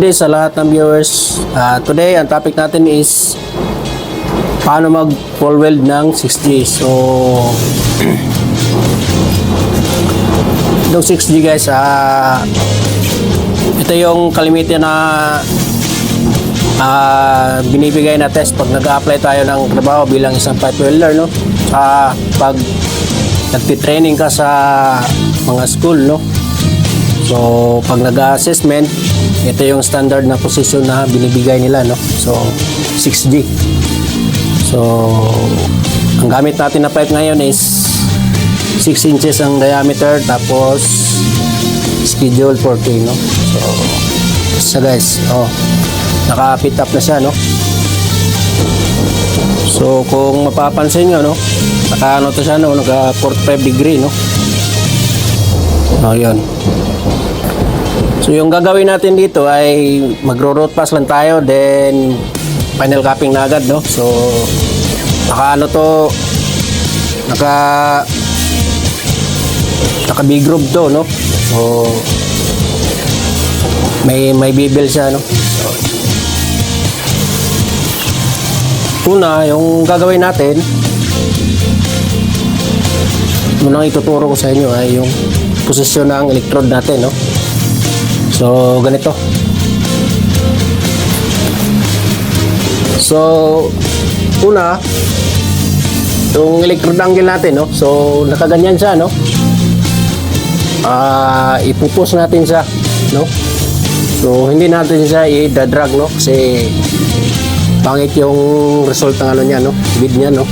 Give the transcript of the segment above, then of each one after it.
day sa lahat ng viewers. Today, ang topic natin is paano mag full weld ng 6G. So, itong 6G guys, ito yung kalimitan na binibigay na test pag nag-a-apply tayo ng trabaho bilang isang pipe welder, no? Pag nagtitraining ka sa mga school, no? So, pag nag-assessment, ito yung standard na position na binibigay nila, no? So, 6G. So, ang gamit natin na pipe ngayon is 6 inches ang diameter, tapos schedule 40, no? So, isa guys, naka-fit up na siya, no? So, kung mapapansin nyo, no? Naka-ano to siya, no? Naka-45 degree, no? Yun. So, yung gagawin natin dito ay magro-root pass lang tayo, then final capping na agad, no? So, naka-ano to, naka big groove to, no? So, may bibel siya, no? So, una, yung gagawin natin, unang ituturo ko sa inyo ay yung posisyon ng electrode natin, no? So, ganito. So, una, yung electrode angle natin, no? So, nakaganyan siya, no? Ipupus natin siya, no? So, hindi natin siya i-drag, no? Kasi pangit yung result ng ano niya, no? Bid niya, no?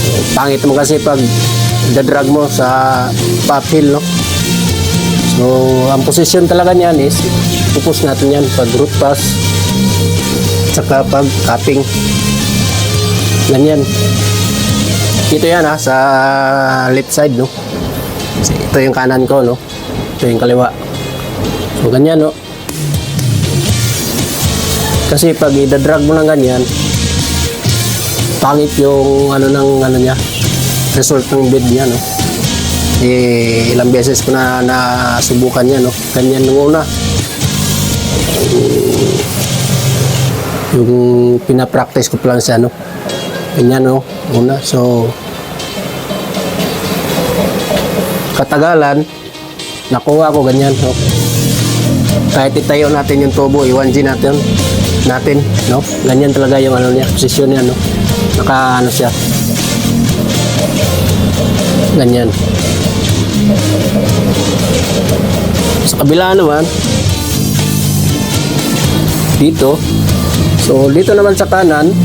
So, pangit mo kasi pag i-drag mo sa uphill, no? So, ang position talaga niyan is pupus natin yan pag root pass saka pag capping. Ganyan. Ito yan sa left side, no? Kasi ito yung kanan ko, no? Ito yung kaliwa. So, ganyan, no? Kasi pag i-drag mo ng ganyan, pangit yung ano niya, result ng bid niya, no? Ilang beses ko na nasubukan yan, no? Ganyan nung una. Yung pinapractice ko pa lang siya, no? Ganyan, no? Una. So, katagalan, nakuha ko ganyan, no? Kahit itayo natin yung tubo, i-1G natin, no? Ganyan talaga yung ano niya, posisyon niya, no? Naka-ano siya. Ganyan. Sa kabila naman, dito. So, dito naman sa kanan,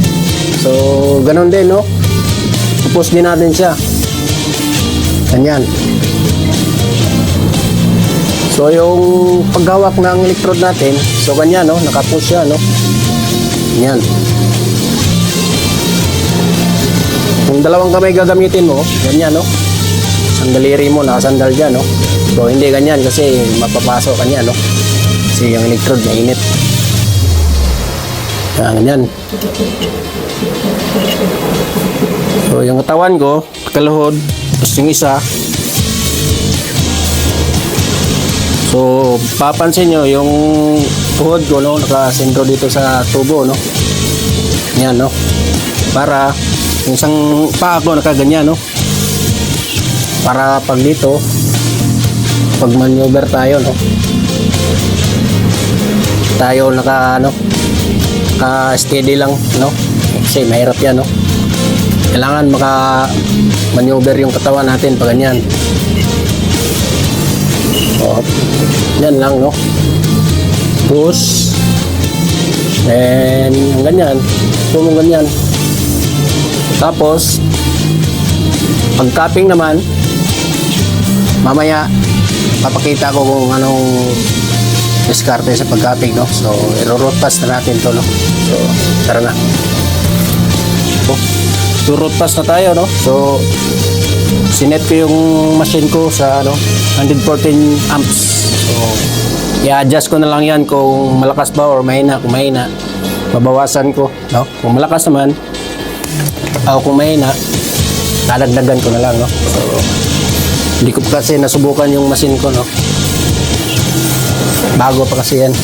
so, ganun din, no? Pupus din natin siya. Ganyan. So, yung paghawak ng electrode natin, so, ganyan, no? Nakapush siya, no? Ganyan. Kung dalawang kamay gagamitin mo, ganyan, no? Ang daliri mo, nakasandal dyan, no? So, hindi ganyan kasi mapapasok kanya, no? Kasi yung electrode mainit. Ganyan. So, yung katawan ko, kaluhod, tapos yung isa. So, papansin nyo, yung tuhod ko, no? Nakasentro dito sa tubo, no? Yan, no? Para, yung isang paa ko nakaganyan, no? Para pag dito, pag maneuver tayo, no? Tayo naka-steady lang, no? Kasi mahirap yan, no? Kailangan maka-maneuver yung katawan natin pag ganyan. Yan lang, no? Push. And ganyan. Tumong ganyan. Tapos, pag capping naman, mamaya papakita ko kung anong diskarte sa pag-capping, no? So, i-root pass na natin to, no? So, tara na. So, root pass na tayo, no? So, sinet ko yung machine ko sa 114 amps. So, i-adjust ko na lang yan kung malakas ba or mahina. Kung mahina, babawasan ko, no? Kung malakas naman, o kung mahina, dadagdagan ko na lang, no? So, hindi ko pa kasi nasubukan yung machine ko, no? Bago pa kasi yan.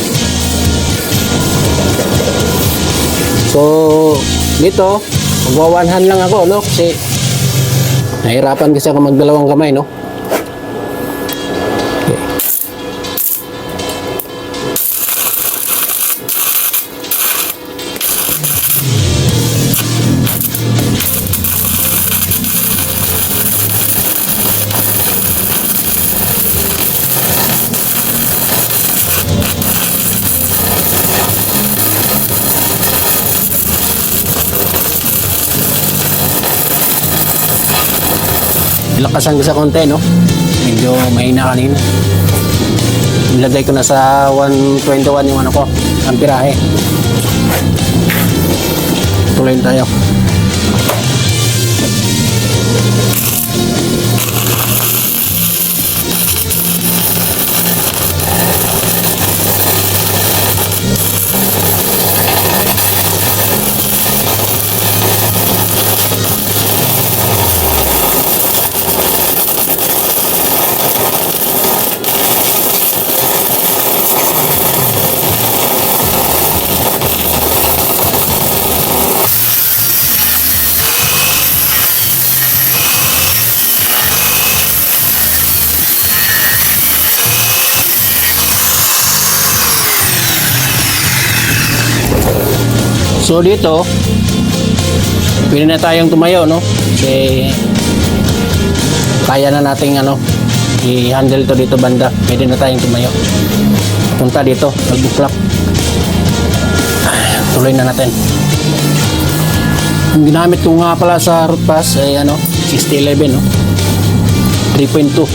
So, dito, magwa one hand lang ako, no? Kasi, nahirapan kasi ako magdalawang kamay, no? Okay. Lakasan ko sa konti, no? Medyo mahina kanina. Nilagay ko na sa 121 yung ano ko, amperahe. Tuloyin tayo. So dito, pwede na tayong tumayo, no? Kasi kaya na nating ano, i-handle to dito banda. Pwede na tayong tumayo. Punta dito, mag-clock. Tuloy na natin. Ang ginamit ko nga pala sa root pass ay ano, 6011, no? 3.2.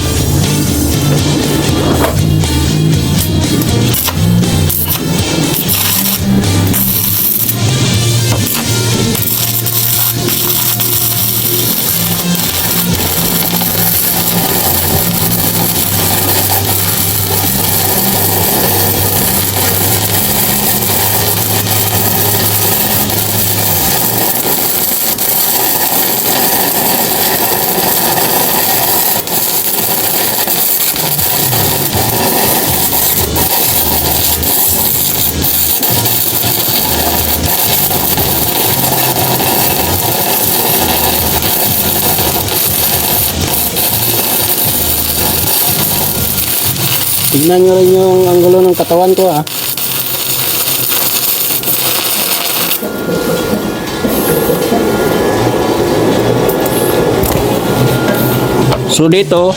Tignan nyo rin yung anggulo ng katawan ko, ah. So dito,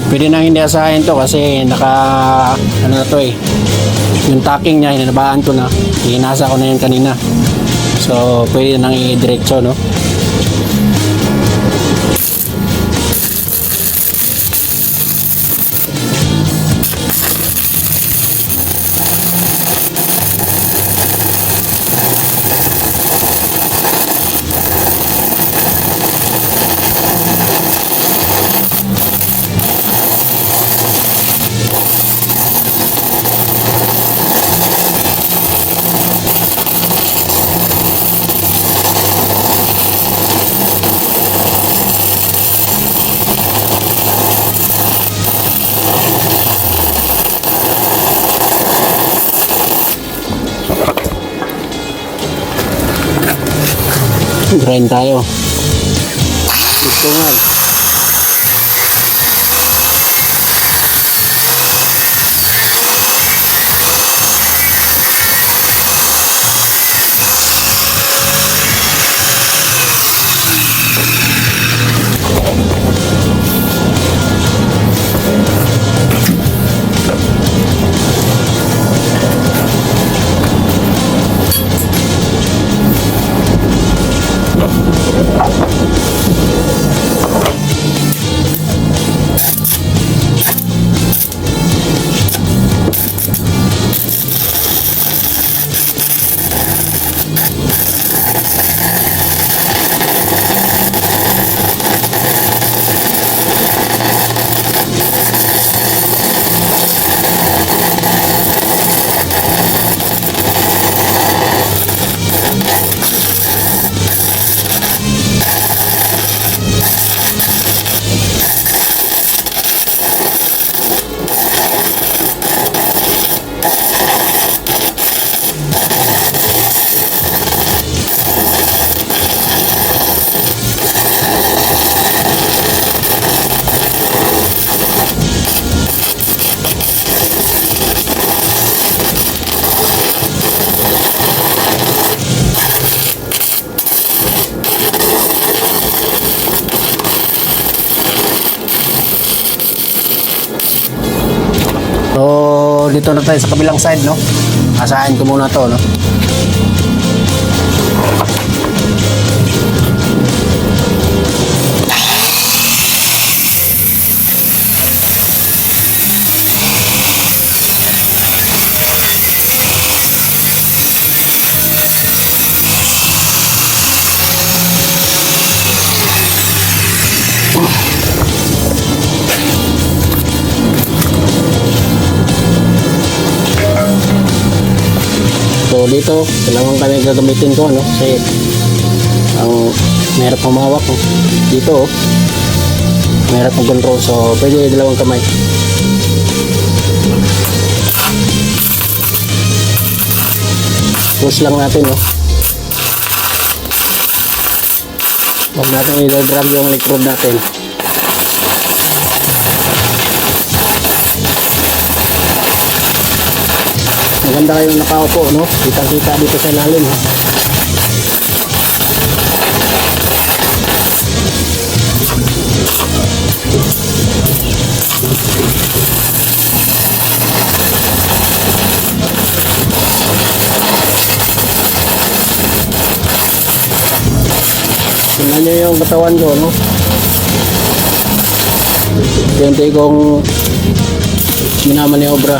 pwede nang hindi asahin to kasi naka, ano na to eh, yung tacking niya, hinanabaan ko na, hinasa ko na yun kanina. So pwede nang i-diretso, no? Grind tayo. Tutungan. So, dito na tayo sa kabilang side, no? Asahin ko muna to, no? So dito, dalawang kami gagamitin ko, no? Kasi ang mahirap humawak, no? Dito, oh, mahirap mag-control. So pwede dalawang kamay. Push lang natin, no? Huwag natin i-drag yung electrode natin. Maganda kayong nakaupo, no? Kita-kita dito sa ilalim, no? Tingnan nyo yung katawan ko, no? Unti kong minamaniobra.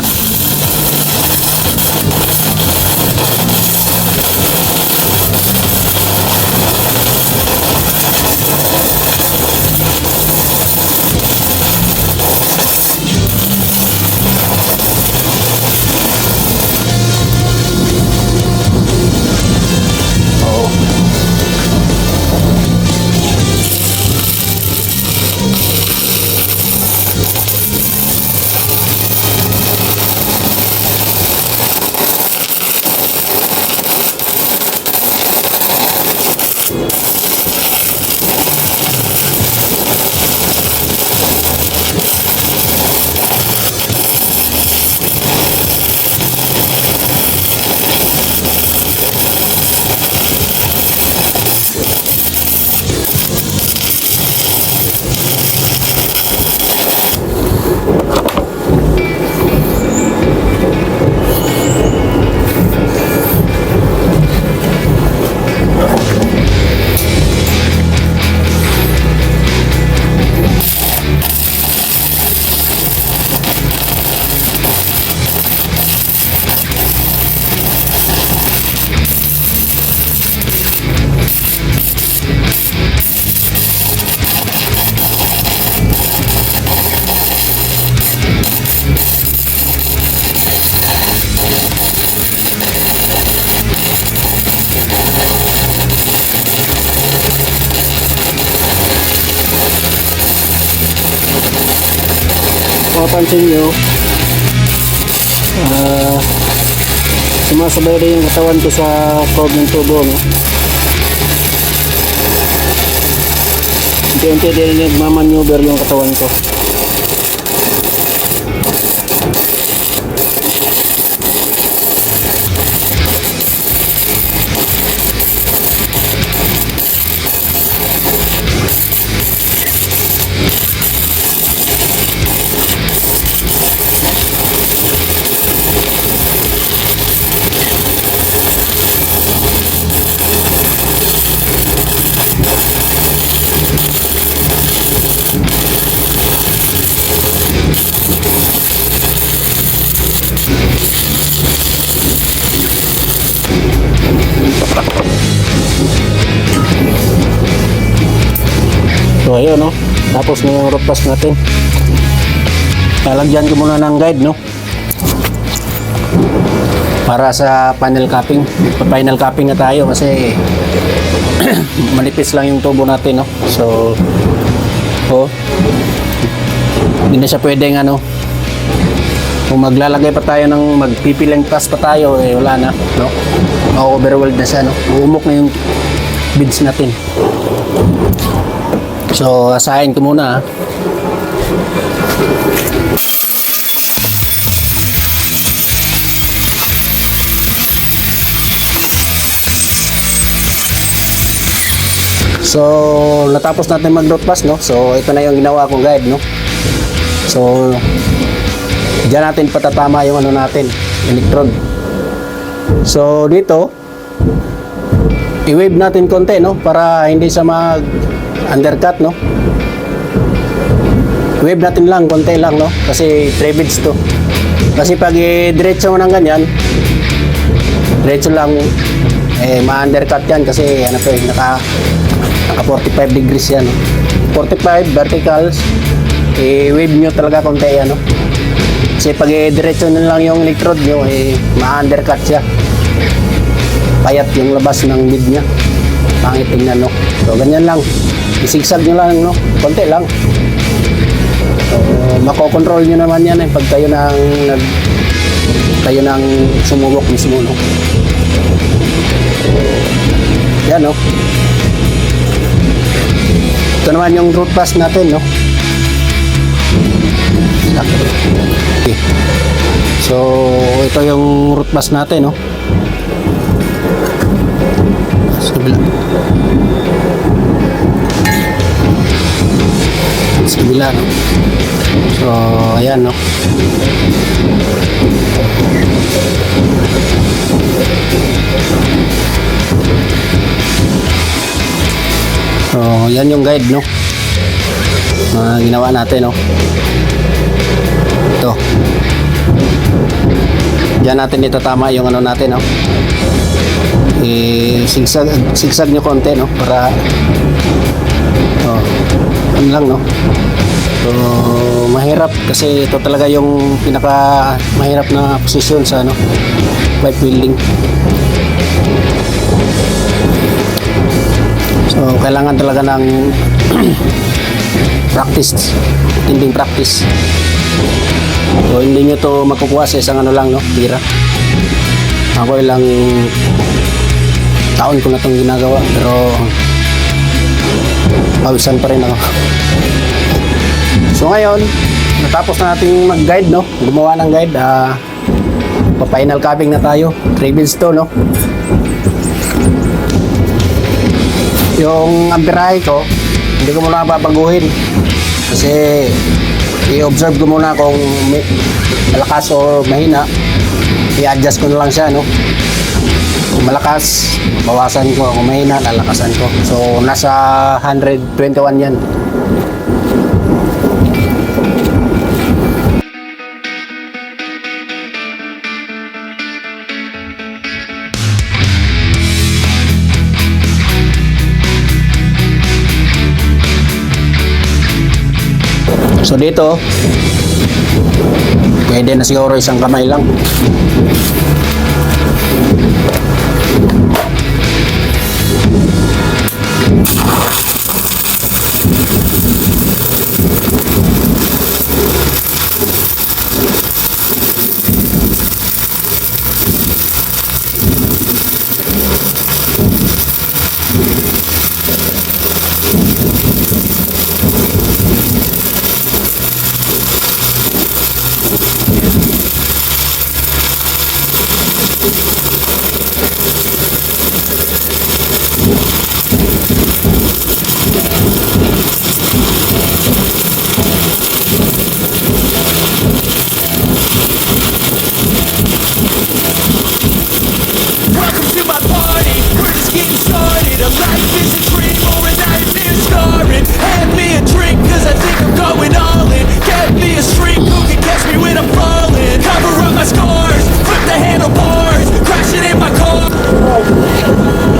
Mapapansin nyo, sumasabay rin yung katawan ko sa probe ng tubo, no? Unti-unti din nagmamaneuver yung katawan ko. So ayun, no? Tapos na yung root pass natin. Lalagyan ko muna ng guide, no? Para sa final capping. Final capping na tayo kasi manipis lang yung tubo natin, no? So hindi na siya pwedeng ano. Kung maglalagay pa tayo ng magpipilang pass pa tayo, eh wala na, no? Ma-overwhelmed na siya, no? Uumok na yung beads natin. So, asahin ko muna, ha? So, natapos natin mag-dot pass, no? So, ito na yung ginawa kong guide, no? So, Diyan natin patatama yung ano natin, electrode. So dito, i-wave natin konti, no, para hindi sa mag undercut, no. Wave natin lang konti lang, no, kasi 3 beads to. Kasi pag diretso mo ng ganyan, diretso lang, ma-undercut yan kasi ano to, naka 45 degrees yan, no? 45 verticals, wave nyo talaga konti yan, no. Kasi pag diretso na lang yung electrode nyo, ma-undercut siya. Payat yung labas ng mid niya. Pangit tingnan, no. So, ganyan lang. Isigsag nyo lang, no. Konti lang. So, makokontrol nyo naman yan pag kayo nang sumubok mismo, no. So, yan, no. Ito naman yung root pass natin, no. Okay. So, ito yung root pass natin, no. Sa kabila. Sa kabila, no. So, ayan, no. So, yan yung guide, no. Ginawa natin, no. Ito. Diyan natin itatama yung ano natin, no. Sigsag nyo konti, no, para ano lang, no. So, mahirap kasi ito talaga yung pinaka mahirap na posisyon sa ano, pipe welding. So, kailangan talaga ng practice, tinding practice. So, hindi nyo to makukuha sa isang ano lang, no, tira. Ako ilang taon ko na itong ginagawa, pero pawisan pa rin ako. So ngayon, natapos na natin mag-guide, no, gumawa ng guide. Pa-final capping na tayo, 3 beads to, no. Yung amperahe ko, hindi ko muna babaguhin kasi i-observe ko muna kung malakas o mahina. I-adjust ko na lang siya, no. Kung malakas, bawasan ko. Kung mahina, lalakasan ko. So, nasa 121 yan. So, dito, pwede na siguro isang kamay lang.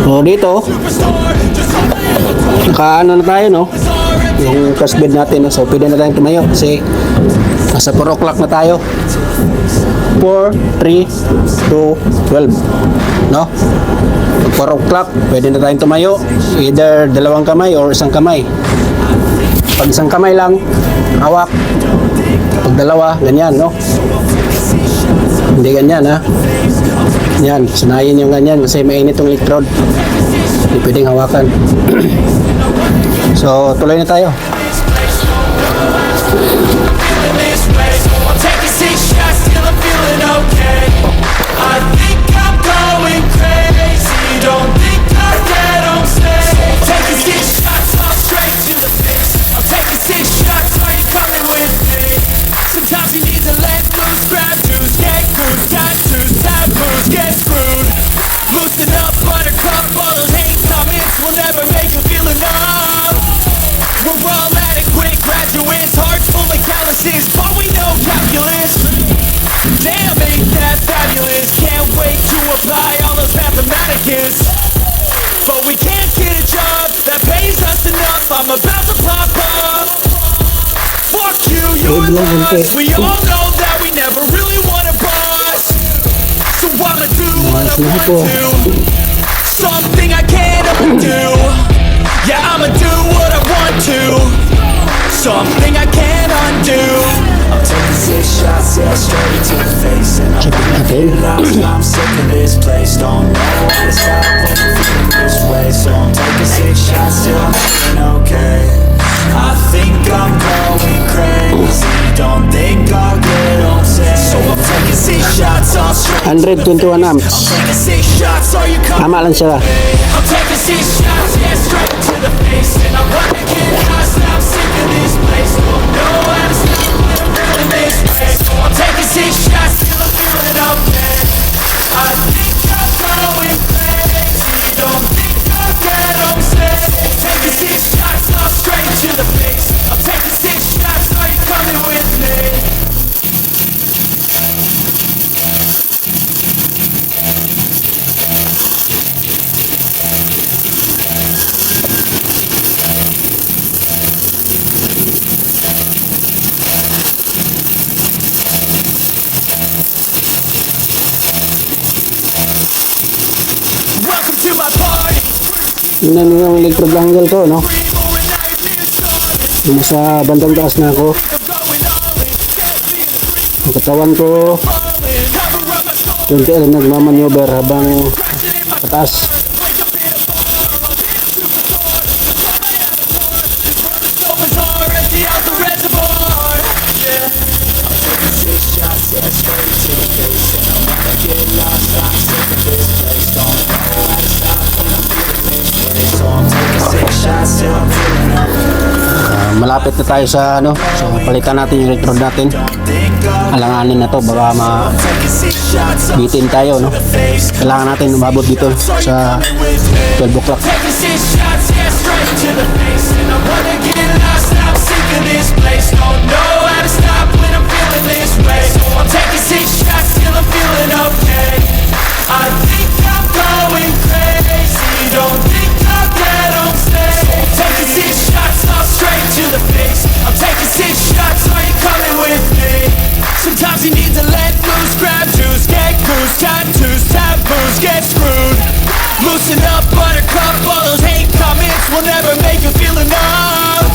So dito, naka-ano na tayo, no, yung crash bed natin, no? So pwede na tayong tumayo kasi nasa 4 o'clock na tayo. 4, 3, 2, 12, no. Pag 4 o'clock, pwede na tayong tumayo, either dalawang kamay or isang kamay. Pag isang kamay lang, hawak. Pag dalawa, ganyan, no. Hindi ganyan, ha. Yan, sunayin yung ganyan kasi mainit yung electrode. Hindi pwedeng hawakan. So, tuloy na tayo. Sometimes you need to let loose. this. Damn, ain't that fabulous. Can't wait to apply all those mathematicus. But we can't get a job that pays us enough. I'm about to pop up. Fuck you, your loss. We all know that we never really want a boss. So I'ma do what I want to. Something I can't undo. Yeah, I'ma do what I want to. Something I can't undo. I'm taking 6 shots, yeah, straight to the face. And I'm gonna get lost, I'm sick of this place. Don't know how to stop when I'm feeling this way. So I'm taking 6 shots till I'm feeling okay. I think I'm going crazy. Don't think I'll get on set. So I'm taking 6 shots all straight. 121 amps. I'm taking 6 shots, are you coming? Tama lang siya. I'm taking 6 shots, yeah, straight to the face. And I wanna get lost, I'm sick of this place. Don't know how to stop when I'm feeling this way. So I'm taking 6 shots till I'm feeling okay. I think I'm going crazy. Don't think I'll get on set. Taking 6 shots, all straight to the face. I'm taking 6 shots, are you coming with me? Welcome to my party. Yun na yung electrode angle ko, no? Yung sa bandang taas na ako. Ang katawan ko, yung nagmamaneuver habang pataas. Malapit na tayo sa ano, so palitan natin yung electrode natin. Alanganin na to, baka bitin tayo, no? Kailangan natin umabot dito sa 12 o'clock. I think I'm going crazy. Don't think I'll get on stage. Taking 6 shots, all straight to the face. I'm taking 6 shots, are you coming with me? Sometimes you need to let loose, grab juice, get goose, tattoos, taboos, get screwed. Loosen up, buttercup, all those hate comments will never make you feel enough.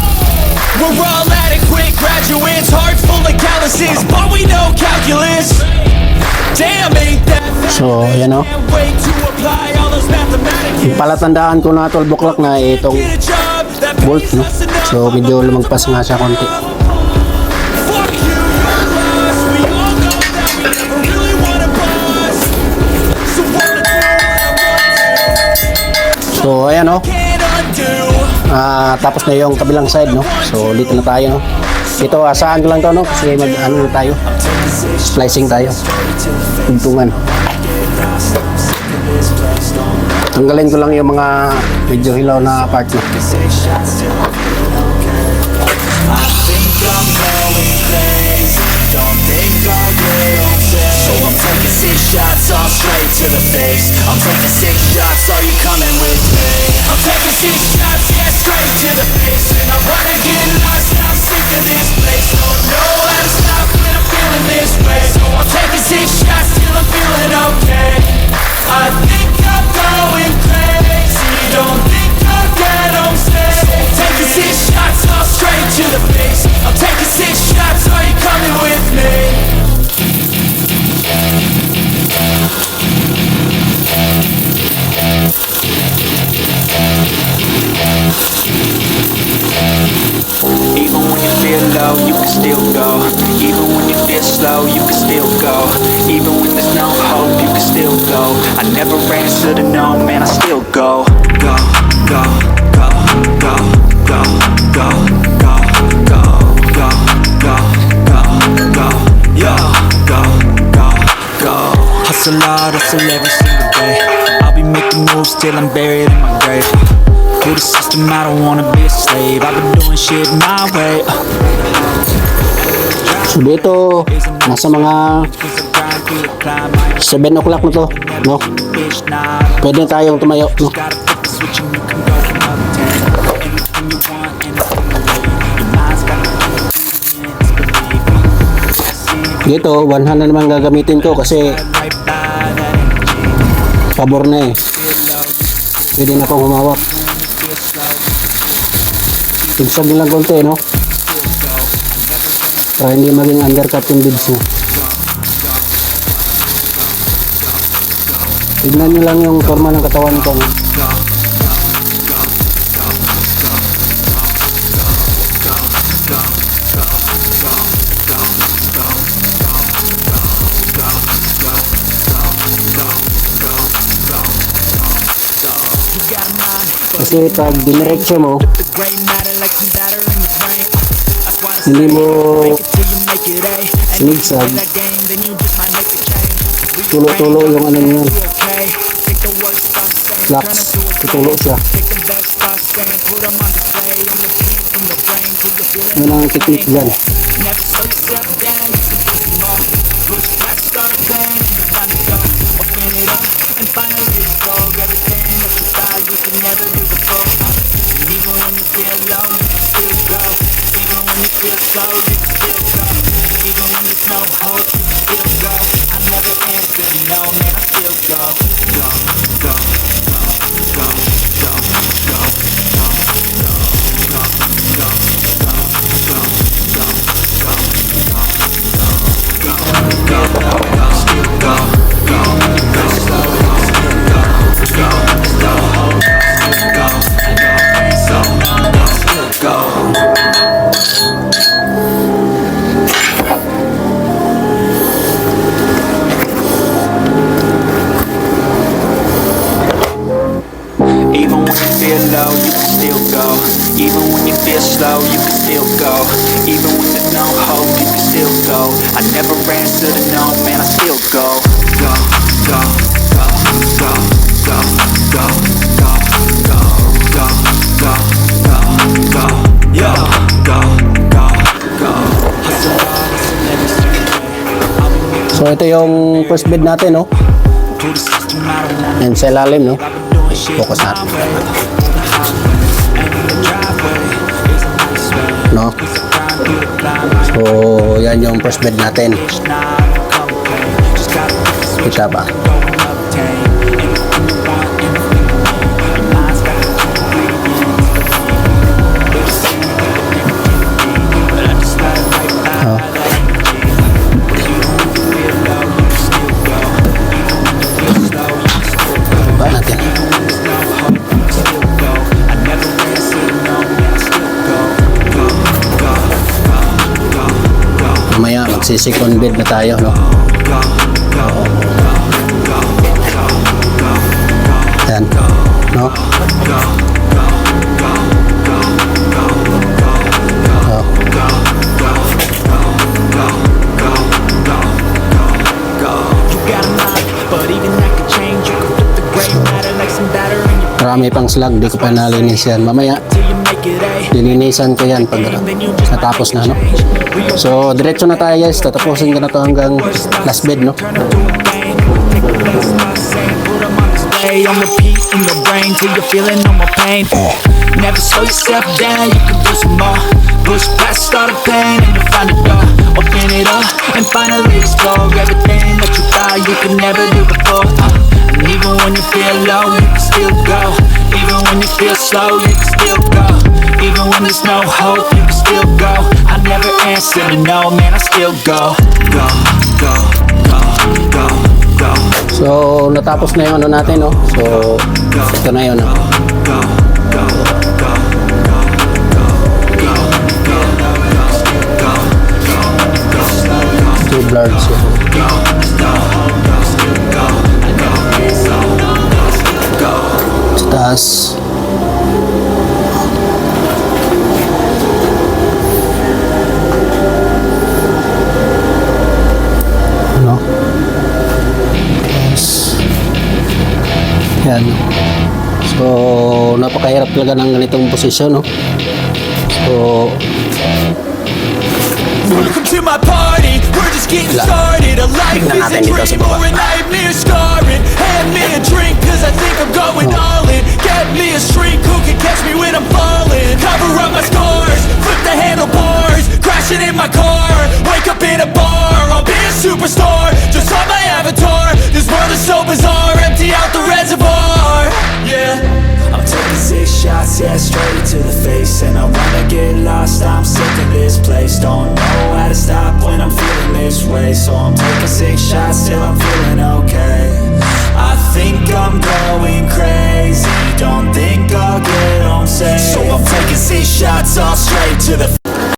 We're all adequate graduates, hearts full of calluses, but we know calculus. Damn, ain't that So, yan o. Palatandaan ko na 12 o'clock na itong bolt, no? So, medyo lumagpas nga siya konti. So, ayan o. Tapos na yung kabilang side, no? So, dito na tayo, no? Ito, asaan ko lang to, no? Kasi ano na tayo. Splicing tayo. Tuntungan. Tanggalin ko lang yung mga medyo hilaw na part na. So I'm taking 6 shots, all straight to the face. I'm taking 6 shots, are you coming with me? I'm taking 6 shots, yeah, straight to the face. And I wanna get lost, I'm sick of this place. Don't know how to stop when I'm feeling this way. So I'm taking 6 shots till I'm feeling okay. I think I'm going crazy. Don't think I'll get on stage. Taking 6 shots, all straight to the face. I'm taking 6 shots, are you coming with me? Even when you feel low, you can still go. Even when you feel slow, you can still go. Even when there's no hope, you can still go. I never answer to no, man, I still go. Go, go, go, go, go, go, go, go, go, go, go, go, yo, go, go, go. Hustle hard, hustle every single day. I'll be making moves till I'm buried in my grave. To the system, I don't wanna be a slave. I've been doing shit my way. So dito, nasa mga 7 o'clock na to, no? Pwede na tayong tumayo, no? Dito, 1 hand na naman gagamitin ko kasi pabor na eh. Pwede na akong humawak. Tigsag lang konti, no? Para hindi maging undercut yung bibs niya. Tignan nyo lang yung forma ng katawan ko. No? Kasi pag diniretso mo, hindi mo sinigsag, tulo-tulo yung ano yun, flux, tutulo siya. Yun ang technique dyan. Even when you feel low, you can still go. Even when you feel slow, you can still go. Even when there's no hope, you can still go. I never answer to no, man, I still go. Go, go, go, go, go, go, go, go, go, go, go, go, yo, go, go, go. Hustle hard, hustle every single day. So ito yung first bed natin, no? To the system, I don't want Yan sa ilalim, no? shit Focus my natin. way. And the driveway is a nice way. No? So, yan yung first bed natin. Kita ba? Oh. Ba natin. Mamaya magsi-second bed na tayo, no? Yan, no? Oh. Marami pang slag, di ko pa nalinis yan. Mamaya, lilinisan ko yan pag natapos na, no? So, diretso na tayo guys. Tatapusin ko na to hanggang last bed, no? On repeat in your brain till you're feeling no more pain. Never slow yourself down, you can do some more. Push past all the pain and you'll find a door. Open it up and finally explore everything that you thought you could never do before. And even when you feel low, you can still go. Even when you feel slow, you can still go. Even when there's no hope, you can still go. I never answer to no, man, I still go. Go, go, go, go, go. So, natapos na yung ano natin, no? So, ito na yun, no? Two blurs yun. Sa taas. Ano? Yan. So, So, napakahirap talaga ng ganitong posisyon, no? So, Welcome to my party, we're just getting started. A life Tingnan is a natin dito sa dream baba. or a nightmare scarring. Hand me a drink cause I think I'm going all in. Get me a shrink who can catch me when I'm falling. Cover up my scars, flip the handlebars. Crashing in my car, wake up in a bar. I'll be a superstar, just on my avatar. This world is so bizarre, empty out the reservoir. Yeah, I'm taking 6 shots, yeah, straight to the face. And I wanna get lost, I'm sick of this place. Don't know how to stop when I'm feeling this way. So I'm taking 6 shots till I'm feeling okay. I think I'm going crazy, don't think I'll get home safe. So I'm taking 6 shots all straight to the